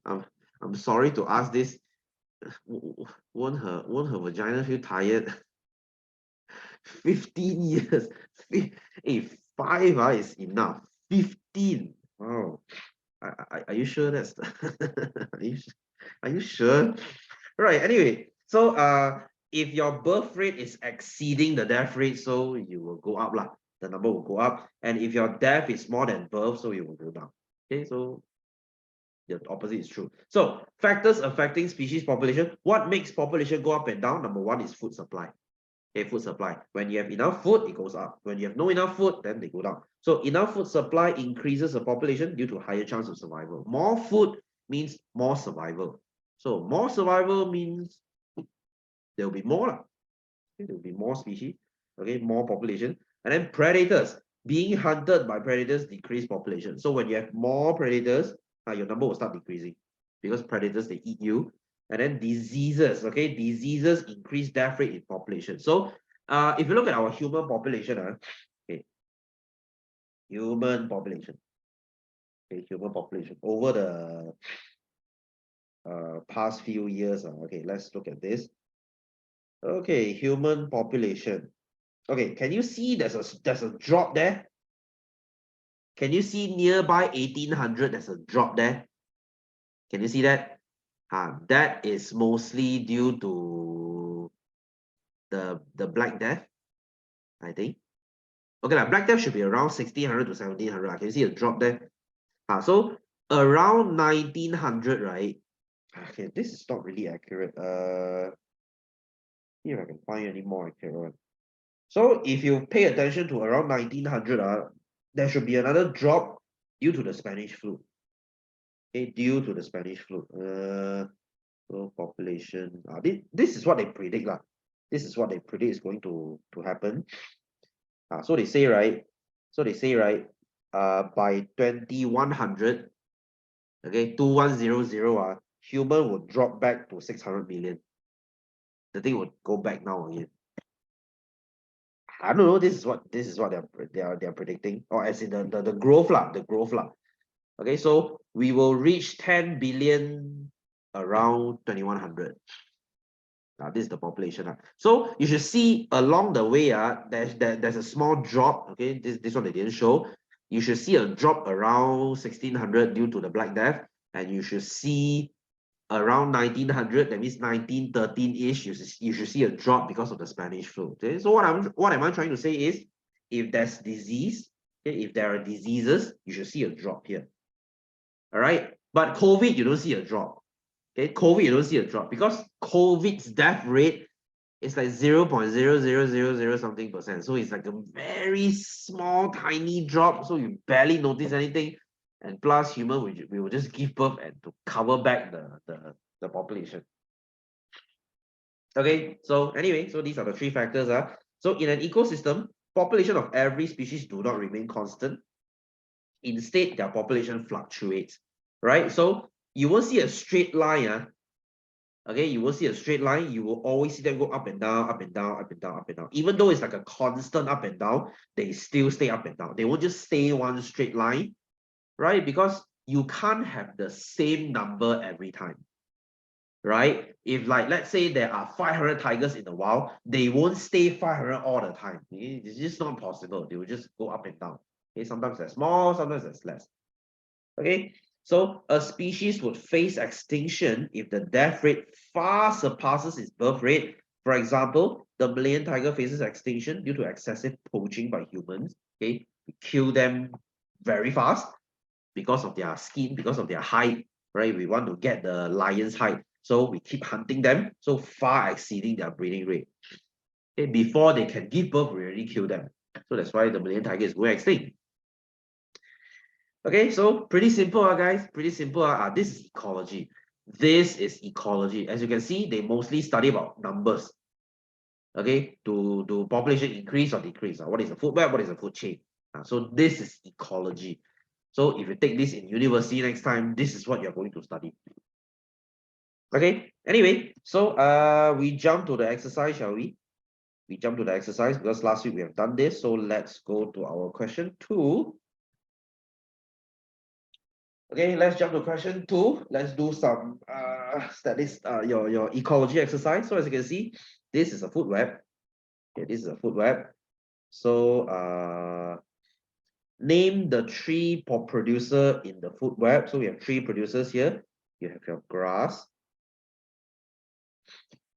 I'm, I'm sorry to ask this. Won't her vagina feel tired? 15 years. Hey, five is enough. 15. Wow. Are you sure that's are you sure? Right. Anyway, so if your birth rate is exceeding the death rate, so you will go up lah. The number will go up. And if your death is more than birth, so you will go down. Okay, so the opposite is true. So factors affecting species population. What makes population go up and down? Number one is food supply. Okay, food supply. When you have enough food, it goes up. When you have no enough food, then they go down. So enough food supply increases the population due to higher chance of survival. More food means more survival. So more survival means there will be more. Okay, there will be more species. Okay, more population. And then predators. Being hunted by predators decrease population. So when you have more predators, your number will start decreasing because predators, they eat you. And then diseases, okay, diseases increase death rate in population. So if you look at our human population, okay, human population, okay, human population over the past few years, okay, let's look at this. Okay, human population. Okay, can you see there's a drop there? Can you see nearby 1800? There's a drop there. Can you see that? That is mostly due to the Black Death, I think. Okay, like Black Death should be around 1600 to 1700. Can you see a drop there? So around 1900, right? Okay, this is not really accurate. See if I can find any more accurate one. So if you pay attention to around 1900, there should be another drop due to the Spanish flu. Okay, due to the Spanish flu. So population. This is what they predict lah. This is what they predict is going to happen. So they say right. So they say right. By 2100, okay, 2100, human would drop back to 600 million. The thing would go back now again. I don't know. This is what they're predicting, or as in the growth lah, the growth lah. Okay, so we will reach 10 billion around 2100. This is the population. So you should see along the way, there's a small drop. Okay, this one they didn't show. You should see a drop around 1600 due to the Black Death, and you should see around 1900, that means 1913-ish, you should see a drop because of the Spanish flu. Okay, so what am I trying to say is, if there's disease, okay, if there are diseases, you should see a drop here. All right, but COVID, you don't see a drop. Okay, COVID, you don't see a drop because COVID's death rate is like 0.0000 something percent. So it's like a very small, tiny drop. So you barely notice anything. And plus, human, we will just give birth and to cover back the population. Okay, so anyway, so these are the three factors. So in an ecosystem, population of every species do not remain constant. Instead, their population fluctuates, right? So you won't see a straight line. Okay, you won't see a straight line. You will always see them go up and down, up and down, up and down, up and down. Even though it's like a constant up and down, they still stay up and down. They won't just stay one straight line, right? Because you can't have the same number every time, right? If like, let's say there are 500 tigers in the wild, they won't stay 500 all the time. It's just not possible. They will just go up and down. Okay, sometimes there's more, sometimes there's less. Okay, so a species would face extinction if the death rate far surpasses its birth rate. For example, the Malayan tiger faces extinction due to excessive poaching by humans. Okay, we kill them very fast because of their skin, because of their height, right? We want to get the lion's height, so we keep hunting them, so far exceeding their breeding rate. Okay, before they can give birth, we already kill them. So that's why the Malayan tiger is going extinct. Okay, so pretty simple, guys. Pretty simple. This is ecology. This is ecology. As you can see, they mostly study about numbers. Okay, do population increase or decrease? What is the food web? What is the food chain? So this is ecology. So if you take this in university next time, this is what you're going to study. Okay, anyway, so we jump to the exercise, shall we? We jump to the exercise because last week we have done this. So let's go to our question 2. Okay, let's jump to question 2. Let's do some your ecology exercise. So as you can see, this is a food web. Okay, this is a food web. So name the 3 producer in the food web. So we have 3 producers here. You have your grass,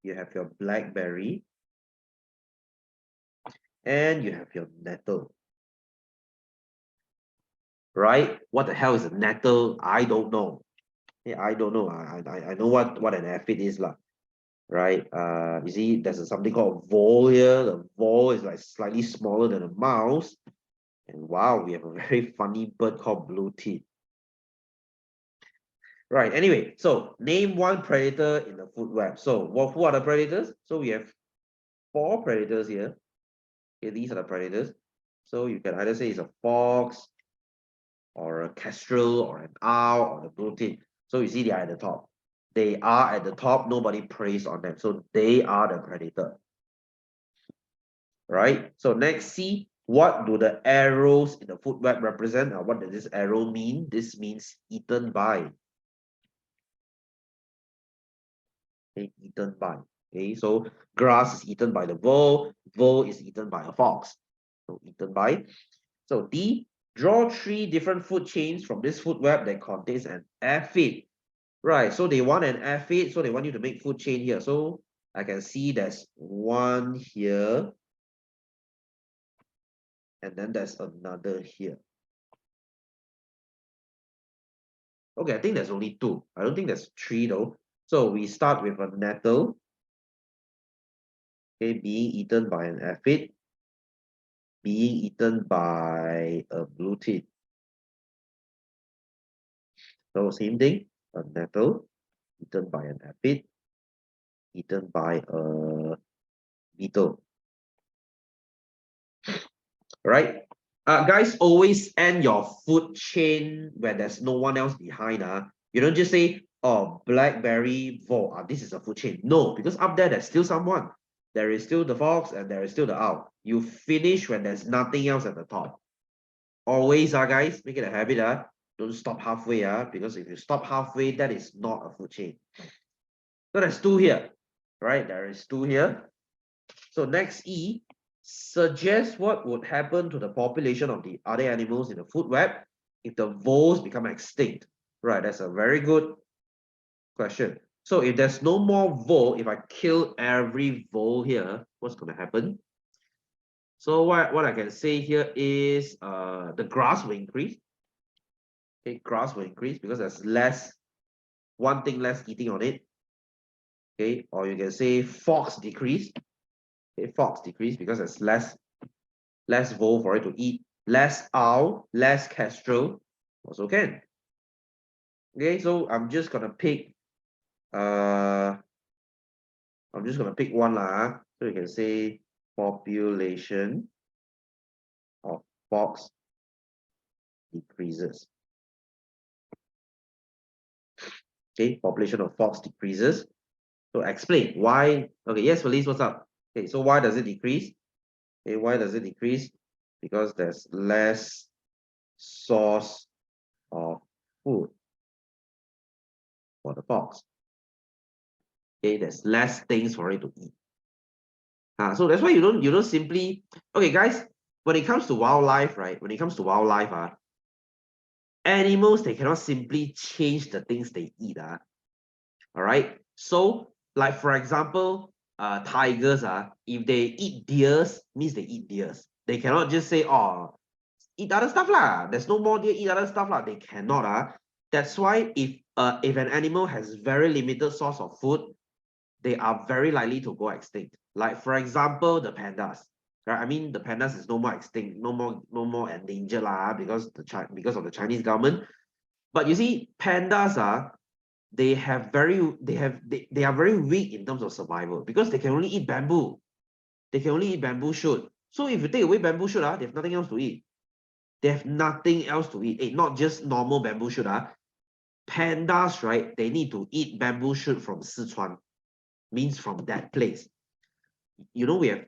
you have your blackberry, and you have your nettle. Right? What the hell is a nettle? I don't know. Yeah, I don't know. I know what an aphid is lah. Right? You see, there's something called vole here. The vole is like slightly smaller than a mouse. And wow, we have a very funny bird called blue teeth. Right, anyway, so name 1 predator in the food web. So who are the predators? So we have 4 predators here. Okay, these are the predators. So you can either say it's a fox, or a kestrel, or an owl, or the blue teeth. So you see they are at the top. They are at the top, nobody preys on them. So they are the predator. Right? So next, see, what do the arrows in the food web represent? What does this arrow mean? This means eaten by. Okay, eaten by. Okay, so grass is eaten by the vole, vole is eaten by a fox. So eaten by. So D, draw 3 different food chains from this food web that contains an aphid. Right, so they want an aphid, so they want you to make food chain here. So I can see there's one here, and then there's another here. Okay, I think there's only 2. I don't think there's 3 though. So we start with a nettle, okay, being eaten by an aphid, being eaten by a blue tit. So same thing, a nettle eaten by an aphid, eaten by a beetle. Right? Guys, always end your food chain when there's no one else behind. You don't just say, oh, blackberry, vole. This is a food chain. No, because up there, there's still someone. There is still the fox and there is still the owl. You finish when there's nothing else at the top. Always, guys, make it a habit. Don't stop halfway. Because if you stop halfway, that is not a food chain. So there's 2 here. Right? There is 2 here. So next E, suggest what would happen to the population of the other animals in the food web if the voles become extinct. Right, that's a very good question. So if there's no more vole, if I kill every vole here, what's going to happen? So what I can say here is the grass will increase. Okay, grass will increase because there's one thing less eating on it. Okay, or you can say fox decrease. Okay, fox decrease because there's less vole for it to eat, less owl, less kestrel, also can. Okay, so I'm just gonna pick one lah. So you can say population of fox decreases. Okay, population of fox decreases. So explain why. Okay, yes, Felice, what's up? Okay, so why does it decrease? Okay, why does it decrease? Because there's less source of food for the fox. Okay, there's less things for it to eat. So that's why you don't simply, okay, guys, when it comes to wildlife, right? When it comes to wildlife, animals, they cannot simply change the things they eat. All right. So, like for example, tigers, if they eat deers, means they eat deers. They cannot just say, oh, eat other stuff lah. There's no more deer, eat other stuff lah. They cannot. That's why if an animal has very limited source of food, they are very likely to go extinct. Like for example, the pandas. Right? I mean, the pandas is no more extinct, no more endangered because of the Chinese government. But you see, pandas they are very weak in terms of survival because they can only eat bamboo. They can only eat bamboo shoot. So if you take away bamboo shoot, they have nothing else to eat. They have nothing else to eat. Not just normal bamboo shoot. Pandas, right? They need to eat bamboo shoot from Sichuan. Means from that place. You know, we have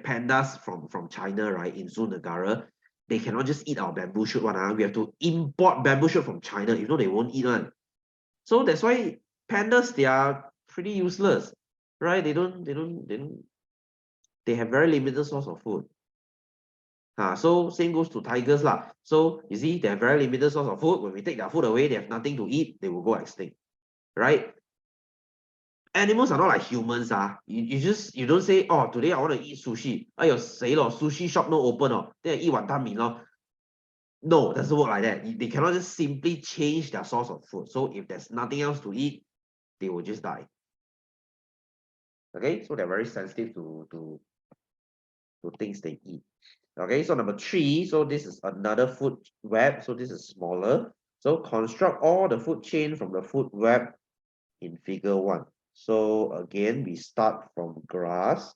pandas from China, right? In Zoo Negara. They cannot just eat our bamboo shoot one. We have to import bamboo shoot from China. If not, they won't eat one. So that's why pandas, they are pretty useless, right? They have very limited source of food. So same goes to tigers lah. So you see, they have very limited source of food. When we take their food away, they have nothing to eat. They will go extinct, right? Animals are not like humans. You don't say, oh, today I want to eat sushi. Ayo, say lo, sushi shop no open then I eat wanton mee lo. No, it doesn't work like that. They cannot just simply change their source of food. So if there's nothing else to eat, they will just die. Okay, so they're very sensitive to things they eat. Okay, so number 3, so this is another food web. So this is smaller. So construct all the food chain from the food web in figure 1. So again, we start from grass.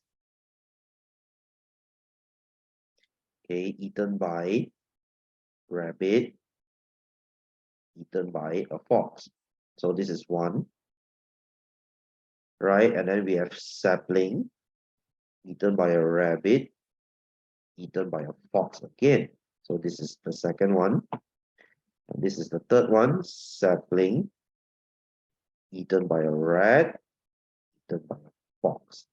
Okay, eaten by rabbit, eaten by a fox. So this is 1. Right, and then we have sapling, eaten by a rabbit, eaten by a fox again. So this is the second one. And this is the third one, sapling, eaten by a rat, eaten by a box.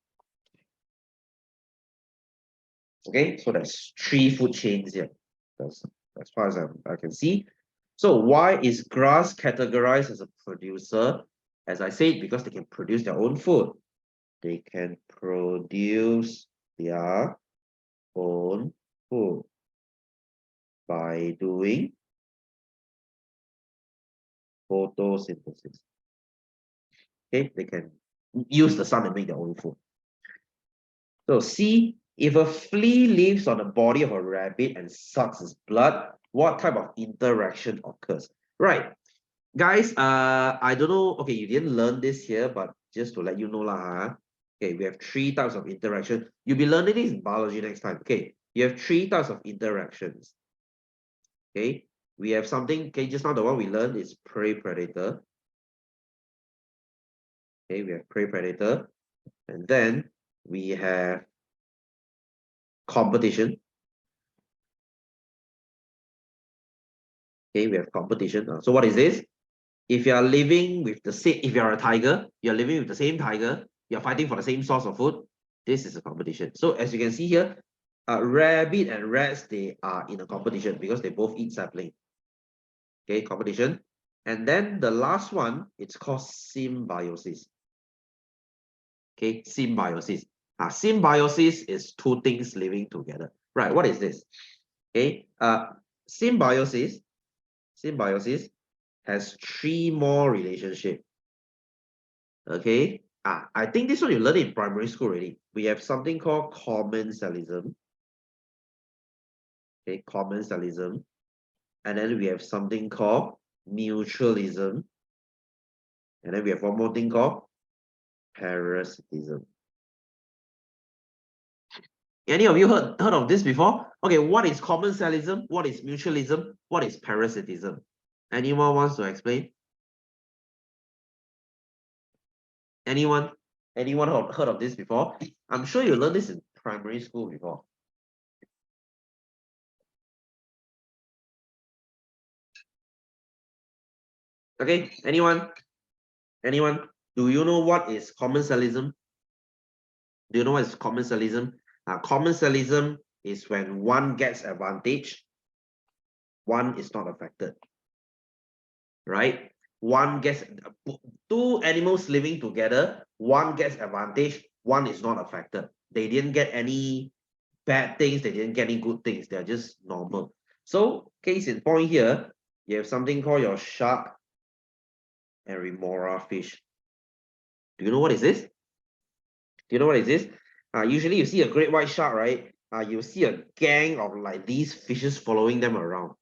Okay, so that's 3 food chains here. That's as far as I can see. So why is grass categorized as a producer? As I said, because they can produce their own food. They can produce their own food by doing photosynthesis. Okay, they can use the sun and make their own food. So C, if a flea lives on the body of a rabbit and sucks its blood, what type of interaction occurs? Right, guys, I don't know, okay, you didn't learn this here, but just to let you know lah, okay, we have 3 types of interaction. You'll be learning this in biology next time. Okay, you have 3 types of interactions. Okay, we have something, okay, just now the one we learned is prey predator. Okay, we have prey predator, and then we have competition. Okay, we have competition. So what is this? If you are living with the same, if you are a tiger, you're living with the same tiger, you're fighting for the same source of food, this is a competition. So as you can see here, rabbit and rats, they are in a competition because they both eat sapling. Okay, competition. And then the last one, it's called symbiosis. Okay, symbiosis. Symbiosis is 2 things living together. Right, what is this? Okay, symbiosis has 3 more relationships. Okay, I think this one you learned in primary school already. We have something called commensalism. Okay, commensalism. And then we have something called mutualism. And then we have one more thing called parasitism. Any of you heard of this before? Okay, what is commensalism? What is mutualism? What is parasitism? Anyone wants to explain? Anyone? Anyone heard of this before? I'm sure you learned this in primary school before. Okay, anyone? Anyone? Do you know what is commensalism? Do you know what is commensalism? Commensalism is when one gets advantage, one is not affected. Right? One gets 2 animals living together, one gets advantage, one is not affected. They didn't get any bad things, they didn't get any good things, they're just normal. So case in point here, you have something called your shark and remora fish. Do you know what is this? Do you know what is this? Usually you see a great white shark, right? You see a gang of like these fishes following them around.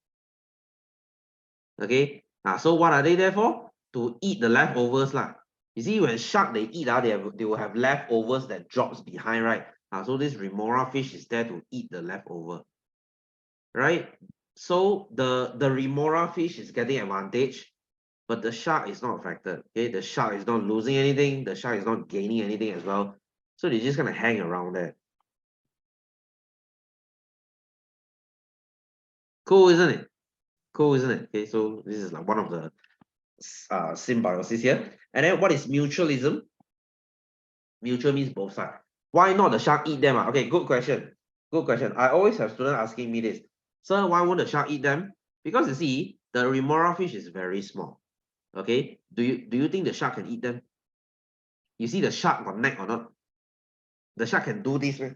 Okay, so what are they there for? To eat the leftovers lah. You see, when shark they eat, they will have leftovers that drops behind, right? So this remora fish is there to eat the leftover, right? So the remora fish is getting advantage, but the shark is not affected. Okay, the shark is not losing anything, the shark is not gaining anything as well. So they're just gonna hang around there. Cool, isn't it? Cool, isn't it? Okay, so this is like one of the symbiosis here. And then what is mutualism? Mutual means both sides. Why not the shark eat them? Okay, good question. Good question. I always have students asking me this. Sir, why won't the shark eat them? Because you see, the remora fish is very small. Okay, do you think the shark can eat them? You see the shark got neck or not? The shark can do this, right?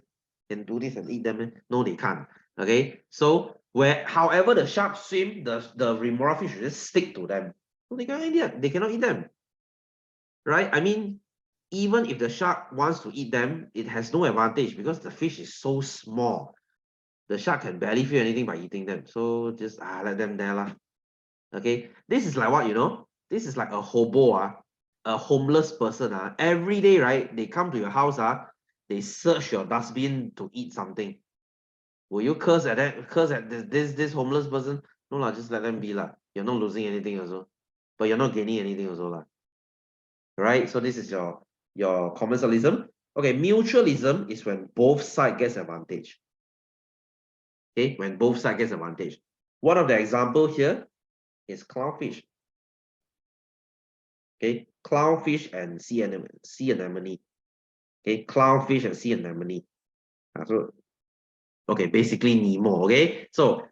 Can do this and eat them, right? No, they can't. Okay, so however the shark swim, the remora fish will just stick to them. So they cannot eat them. They cannot eat them. Right? I mean, even if the shark wants to eat them, it has no advantage because the fish is so small. The shark can barely feel anything by eating them. So just let them there lah. Okay, this is like what, you know? This is like a hobo, a homeless person. Every day, right? They come to your house, they search your dustbin to eat something. Will you curse at that? Curse at this homeless person? No lah, just let them be lah. You're not losing anything also, but you're not gaining anything also lah. Right? So this is your commensalism. Okay, mutualism is when both sides gets advantage. Okay, when both sides gets advantage. One of the example here is clownfish. Okay, clownfish and sea anemone. Okay, clownfish and sea anemone. So okay, basically Nemo. Okay, so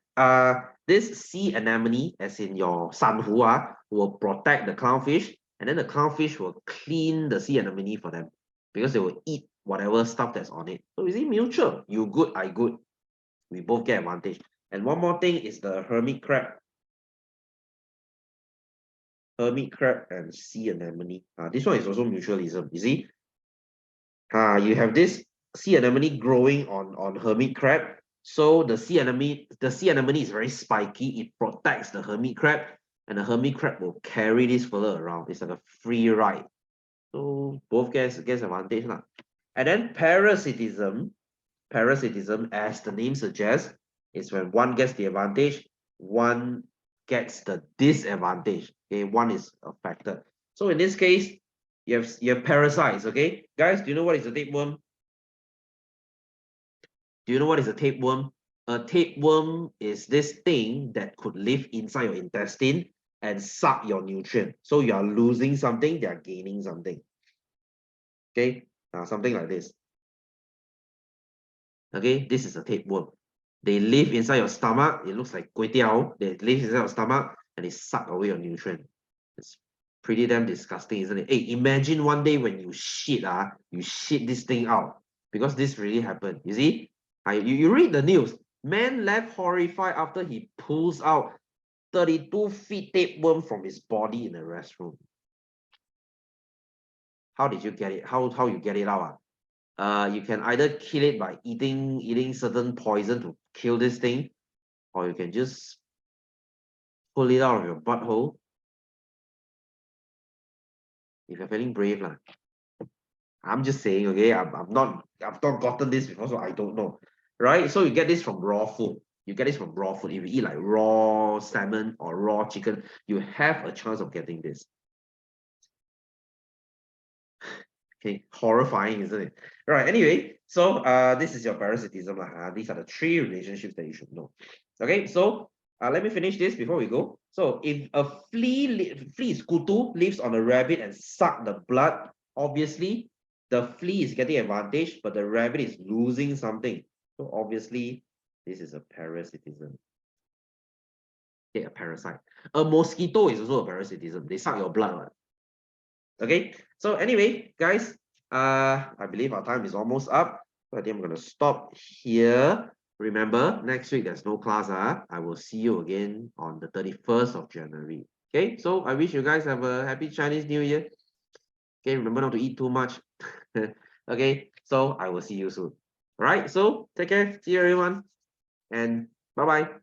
this sea anemone, as in your sanhu, will protect the clownfish, and then the clownfish will clean the sea anemone for them because they will eat whatever stuff that's on it. So is it mutual? You good, I good. We both get advantage. And one more thing is the hermit crab. Hermit crab and sea anemone. This one is also mutualism. You see, you have this sea anemone growing on hermit crab. So the sea anemone is very spiky. It protects the hermit crab, and the hermit crab will carry this further around. It's like a free ride. So both gets advantage lah. And then parasitism, as the name suggests, is when one gets the advantage, one gets the disadvantage. Okay, one is affected. So in this case, you have parasites. Okay, guys, do you know what is a tapeworm? Do you know what is a tapeworm? A tapeworm is this thing that could live inside your intestine and suck your nutrient. So you are losing something, they are gaining something. Okay, something like this. Okay, this is a tapeworm. They live inside your stomach. It looks like kway teow. They live inside your stomach and they suck away your nutrient. It's pretty damn disgusting, isn't it? Hey, imagine one day when you shit this thing out, because this really happened. You see, you read the news. Man left horrified after he pulls out 32 feet tapeworm from his body in the restroom. How did you get it? How you get it out? You can either kill it by eating certain poison to kill this thing, or you can just pull it out of your butthole. If you're feeling brave, lah. I'm just saying, okay. I've not gotten this before, so I don't know, right? So you get this from raw food. You get this from raw food. If you eat like raw salmon or raw chicken, you have a chance of getting this. Okay, horrifying, isn't it? Right. Anyway, so this is your parasitism. These are the 3 relationships that you should know. Okay, so let me finish this before we go. So if a flea is kutu, lives on a rabbit and suck the blood, obviously the flea is getting advantage, but the rabbit is losing something. So obviously this is a parasitism. Okay, a parasite. A mosquito is also a parasitism. They suck your blood, right? Okay, so anyway, guys, I believe our time is almost up. So I think I'm gonna stop here. Remember, next week there's no class. I will see you again on the 31st of January. Okay, so I wish you guys have a happy Chinese New Year. Okay, remember not to eat too much. Okay, so I will see you soon. All right, so take care. See you everyone, and bye bye.